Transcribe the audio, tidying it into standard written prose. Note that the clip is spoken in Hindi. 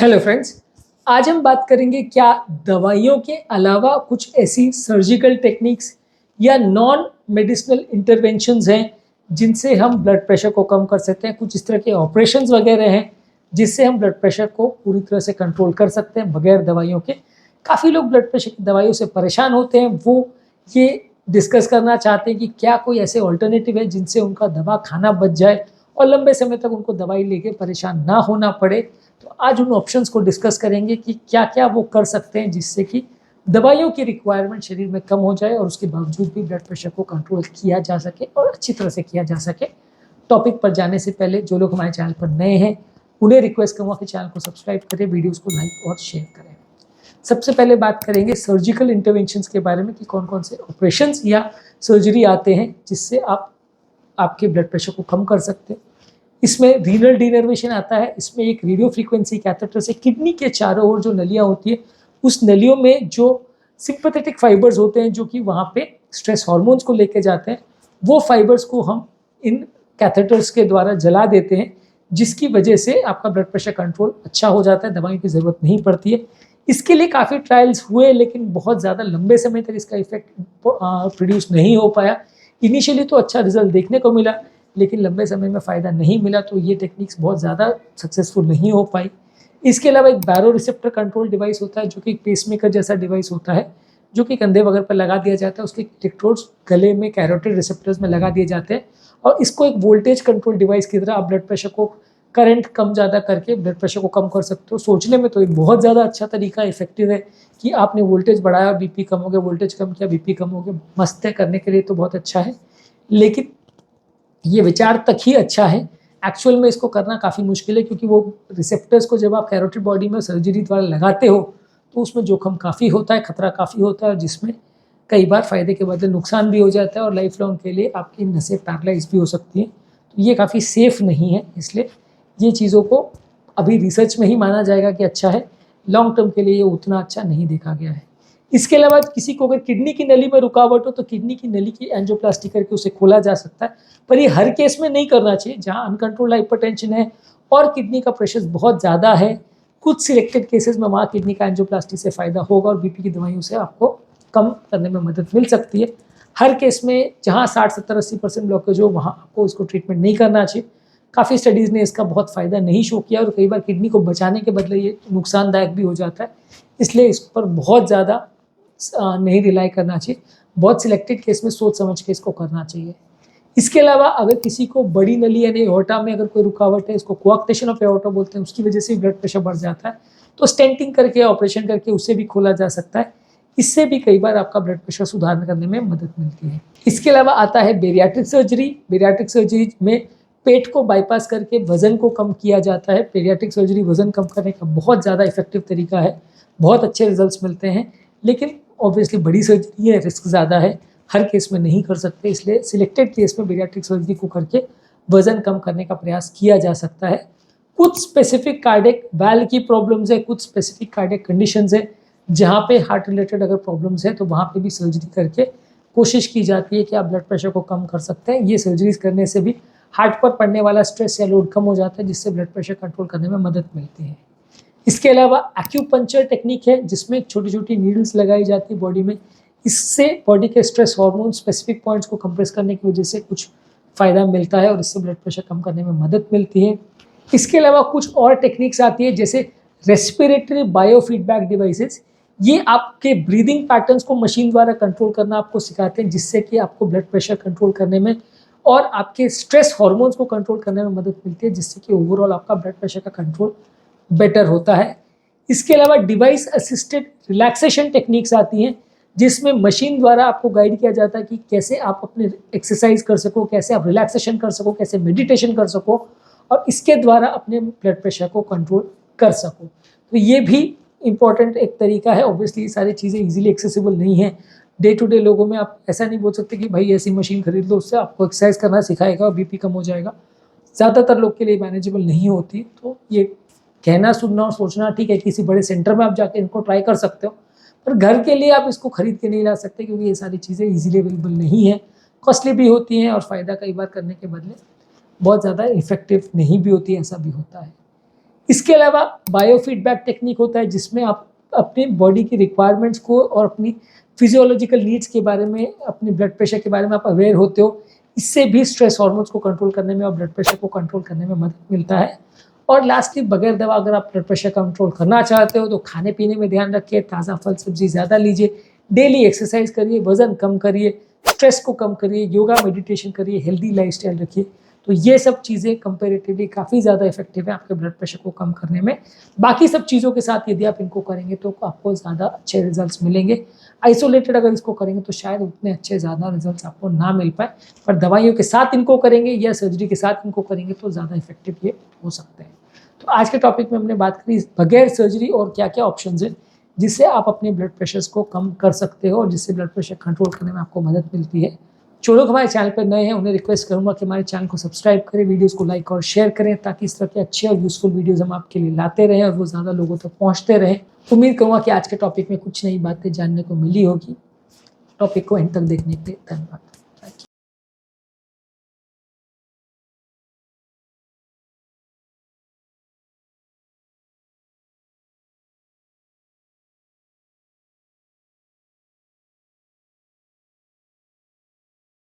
हेलो फ्रेंड्स, आज हम बात करेंगे क्या दवाइयों के अलावा कुछ ऐसी सर्जिकल टेक्निक्स या नॉन मेडिसिनल इंटरवेंशंस हैं जिनसे हम ब्लड प्रेशर को कम कर सकते हैं। कुछ इस तरह के ऑपरेशंस वगैरह हैं जिससे हम ब्लड प्रेशर को पूरी तरह से कंट्रोल कर सकते हैं बगैर दवाइयों के। काफ़ी लोग ब्लड प्रेशर की दवाइयों से परेशान होते हैं, वो ये डिस्कस करना चाहते हैं कि क्या कोई ऐसे ऑल्टरनेटिव है जिनसे उनका दवा खाना बच जाए और लंबे समय तक उनको दवाई लेके परेशान ना होना पड़े। तो आज उन ऑप्शंस को डिस्कस करेंगे कि क्या क्या वो कर सकते हैं जिससे कि दवाइयों की रिक्वायरमेंट शरीर में कम हो जाए और उसके बावजूद भी ब्लड प्रेशर को कंट्रोल किया जा सके और अच्छी तरह से किया जा सके। टॉपिक पर जाने से पहले जो लोग हमारे चैनल पर नए हैं उन्हें रिक्वेस्ट करूँगा कि चैनल को सब्सक्राइब करें, वीडियोज़ को लाइक और शेयर करें। सबसे पहले बात करेंगे सर्जिकल इंटरवेंशंस के बारे में कि कौन कौन से ऑपरेशंस या सर्जरी आते हैं जिससे आप आपके ब्लड प्रेशर को कम कर सकते हैं। इसमें रीनल डिनर्वेशन आता है। इसमें एक रेडियो फ्रीक्वेंसी कैथेटर से किडनी के चारों ओर जो नलियाँ होती है उस नलियों में जो सिंपैथेटिक फाइबर्स होते हैं जो कि वहाँ पे स्ट्रेस हार्मोन्स को लेके जाते हैं, वो फाइबर्स को हम इन कैथेटर्स के द्वारा जला देते हैं, जिसकी वजह से आपका ब्लड प्रेशर कंट्रोल अच्छा हो जाता है, दवाई की ज़रूरत नहीं पड़ती है। इसके लिए काफ़ी ट्रायल्स हुए लेकिन बहुत ज़्यादा लंबे समय तक इसका इफेक्ट प्रोड्यूस नहीं हो पाया। इनिशियली तो अच्छा रिजल्ट देखने को मिला लेकिन लंबे समय में फ़ायदा नहीं मिला, तो ये टेक्निक्स बहुत ज़्यादा सक्सेसफुल नहीं हो पाई। इसके अलावा एक बैरो रिसेप्टर कंट्रोल डिवाइस होता है जो कि एक पेसमेकर जैसा डिवाइस होता है जो कि कंधे वगैरह पर लगा दिया जाता है। उसके इलेक्ट्रोड्स गले में कैरोटिड रिसेप्टर्स में लगा दिए जाते हैं और इसको एक वोल्टेज कंट्रोल डिवाइस की तरह आप ब्लड प्रेशर को करंट कम ज़्यादा करके ब्लड प्रेशर को कम कर सकते हो। सोचने में तो ये बहुत ज़्यादा अच्छा तरीका इफेक्टिव है कि आपने वोल्टेज बढ़ाया, बीपी कम हो गया, वोल्टेज कम किया, बीपी कम हो गया, मस्त है, करने के लिए तो बहुत अच्छा है। लेकिन ये विचार तक ही अच्छा है, एक्चुअल में इसको करना काफ़ी मुश्किल है क्योंकि वो रिसेप्टर्स को जब आप कैरोटिड बॉडी में सर्जरी द्वारा लगाते हो तो उसमें जोखिम काफ़ी होता है, खतरा काफ़ी होता है, जिसमें कई बार फ़ायदे के बदले नुकसान भी हो जाता है और लाइफ लॉन्ग के लिए आपकी नसें पैरालाइज भी हो सकती हैं। तो ये काफ़ी सेफ़ नहीं है, इसलिए ये चीज़ों को अभी रिसर्च में ही माना जाएगा कि अच्छा है, लॉन्ग टर्म के लिए ये उतना अच्छा नहीं देखा गया है। इसके अलावा किसी को अगर किडनी की नली में रुकावट हो तो किडनी की नली की एंजियोप्लास्टी करके उसे खोला जा सकता है, पर ये हर केस में नहीं करना चाहिए। जहाँ अनकंट्रोल्ड हाइपरटेंशन है और किडनी का प्रेशर बहुत ज़्यादा है, कुछ सिलेक्टेड केसेस में वहाँ किडनी का एंजियोप्लास्टी से फ़ायदा होगा और बीपी की दवाइयों से आपको कम करने में मदद मिल सकती है। हर केस में जहाँ 60-70-80% ब्लॉकेज हो वहाँ आपको इसको ट्रीटमेंट नहीं करना चाहिए। काफ़ी स्टडीज़ ने इसका बहुत फ़ायदा नहीं शो किया और कई बार किडनी को बचाने के बदले ये नुकसानदायक भी हो जाता है, इसलिए इस पर बहुत ज़्यादा नहीं रिलाई करना चाहिए। बहुत सिलेक्टेड केस में सोच समझ के इसको करना चाहिए। इसके अलावा अगर किसी को बड़ी नली यानी एओर्टा में अगर कोई रुकावट है, इसको कोआक्टेशन ऑफ एओर्टा बोलते हैं, उसकी वजह से ब्लड प्रेशर बढ़ जाता है, तो स्टेंटिंग करके ऑपरेशन करके उसे भी खोला जा सकता है। इससे भी कई बार आपका ब्लड प्रेशर सुधार करने में मदद मिलती है। इसके अलावा आता है बेरियाट्रिक सर्जरी। बेरियाट्रिक सर्जरी में पेट को बाईपास करके वज़न को कम किया जाता है। बेरियाट्रिक सर्जरी वज़न कम करने का बहुत ज़्यादा इफेक्टिव तरीका है, बहुत अच्छे रिजल्ट्स मिलते हैं, लेकिन ऑब्वियसली बड़ी सर्जरी है, रिस्क ज़्यादा है, हर केस में नहीं कर सकते, इसलिए सिलेक्टेड केस में बेरियाट्रिक सर्जरी को करके वज़न कम करने का प्रयास किया जा सकता है। कुछ स्पेसिफिक कार्डियक वाल्व की प्रॉब्लम्स है, कुछ स्पेसिफिक कार्डियक कंडीशंस है जहाँ पे हार्ट रिलेटेड अगर प्रॉब्लम्स है तो वहाँ पे भी सर्जरी करके कोशिश की जाती है कि आप ब्लड प्रेशर को कम कर सकते हैं। ये सर्जरीज करने से भी हार्ट पर पड़ने वाला स्ट्रेस या लोड कम हो जाता है, जिससे ब्लड प्रेशर कंट्रोल करने में मदद मिलती है। इसके अलावा एक्यूपंक्चर टेक्निक है जिसमें छोटी छोटी नीडल्स लगाई जाती है बॉडी में। इससे बॉडी के स्ट्रेस हार्मोन स्पेसिफिक पॉइंट्स को कंप्रेस करने की वजह से कुछ फ़ायदा मिलता है और इससे ब्लड प्रेशर कम करने में मदद मिलती है। इसके अलावा कुछ और टेक्निक्स आती है जैसे रेस्पिरेटरी बायोफीडबैक डिवाइसेस। ये आपके ब्रीदिंग पैटर्न्स को मशीन द्वारा कंट्रोल करना आपको सिखाते हैं, जिससे कि आपको ब्लड प्रेशर कंट्रोल करने में और आपके स्ट्रेस हार्मोन्स को कंट्रोल करने में मदद मिलती है, जिससे कि ओवरऑल आपका ब्लड प्रेशर का कंट्रोल बेटर होता है। इसके अलावा डिवाइस असिस्टेड रिलैक्सेशन टेक्निक्स आती हैं जिसमें मशीन द्वारा आपको गाइड किया जाता है कि कैसे आप अपने एक्सरसाइज कर सको, कैसे आप रिलैक्सेशन कर सको, कैसे मेडिटेशन कर सको और इसके द्वारा अपने ब्लड प्रेशर को कंट्रोल कर सको। तो ये भी इम्पॉर्टेंट एक तरीका है। ऑब्वियसली ये सारी चीज़ें इजीली एक्सेसिबल नहीं है डे टू डे लोगों में। आप ऐसा नहीं बोल सकते कि भाई ऐसी मशीन खरीद लो, उससे आपको एक्सरसाइज करना सिखाएगा और बीपी कम हो जाएगा। ज़्यादातर लोग के लिए मैनेजेबल नहीं होती, तो ये कहना, सुनना और सोचना ठीक है, किसी बड़े सेंटर में आप जाके इनको ट्राई कर सकते हो, पर घर के लिए आप इसको खरीद के नहीं ला सकते क्योंकि ये सारी चीज़ें इजीली अवेलेबल नहीं है, कॉस्टली भी होती हैं और फ़ायदा कई बार करने के बदले बहुत ज़्यादा इफेक्टिव नहीं भी होती है, ऐसा भी होता है। इसके अलावा बायोफीडबैक टेक्निक होता है जिसमें आप अपने बॉडी की रिक्वायरमेंट्स को और अपनी फिजियोलॉजिकल नीड्स के बारे में, अपने ब्लड प्रेशर के बारे में आप अवेयर होते हो। इससे भी स्ट्रेस हार्मोन्स को कंट्रोल करने में और ब्लड प्रेशर को कंट्रोल करने में मदद मिलता है। और लास्टली, बगैर दवा अगर आप ब्लड प्रेशर कंट्रोल करना चाहते हो तो खाने पीने में ध्यान रखिए, ताज़ा फल सब्जी ज़्यादा लीजिए, डेली एक्सरसाइज करिए, वजन कम करिए, स्ट्रेस को कम करिए, योगा मेडिटेशन करिए, हेल्दी लाइफस्टाइल रखिए। तो ये सब चीज़ें कंपैरेटिवली काफ़ी ज़्यादा इफेक्टिव है आपके ब्लड प्रेशर को कम करने में। बाकी सब चीज़ों के साथ यदि आप इनको करेंगे तो आपको ज़्यादा अच्छे रिजल्ट्स मिलेंगे। आइसोलेटेड अगर इसको करेंगे तो शायद उतने अच्छे ज़्यादा रिजल्ट्स आपको ना मिल पाए, पर दवाइयों के साथ इनको करेंगे या सर्जरी के साथ इनको करेंगे तो ज़्यादा इफेक्टिव ये हो सकते हैं। तो आज के टॉपिक में हमने बात करी बगैर सर्जरी और क्या क्या ऑप्शंस हैं जिससे आप अपने ब्लड प्रेशर्स को कम कर सकते हो और जिससे ब्लड प्रेशर कंट्रोल करने में आपको मदद मिलती है। जो लोग हमारे चैनल पर नए हैं उन्हें रिक्वेस्ट करूंगा कि हमारे चैनल को सब्सक्राइब करें, वीडियोस को लाइक और शेयर करें ताकि इस तरह के अच्छे और यूजफुल वीडियोस हम आपके लिए लाते रहें और वो ज़्यादा लोगों तक पहुँचते रहें। उम्मीद करूँगा कि आज के टॉपिक में कुछ नई बातें जानने को मिली होगी। टॉपिक को एंड तक देखने के लिए धन्यवाद।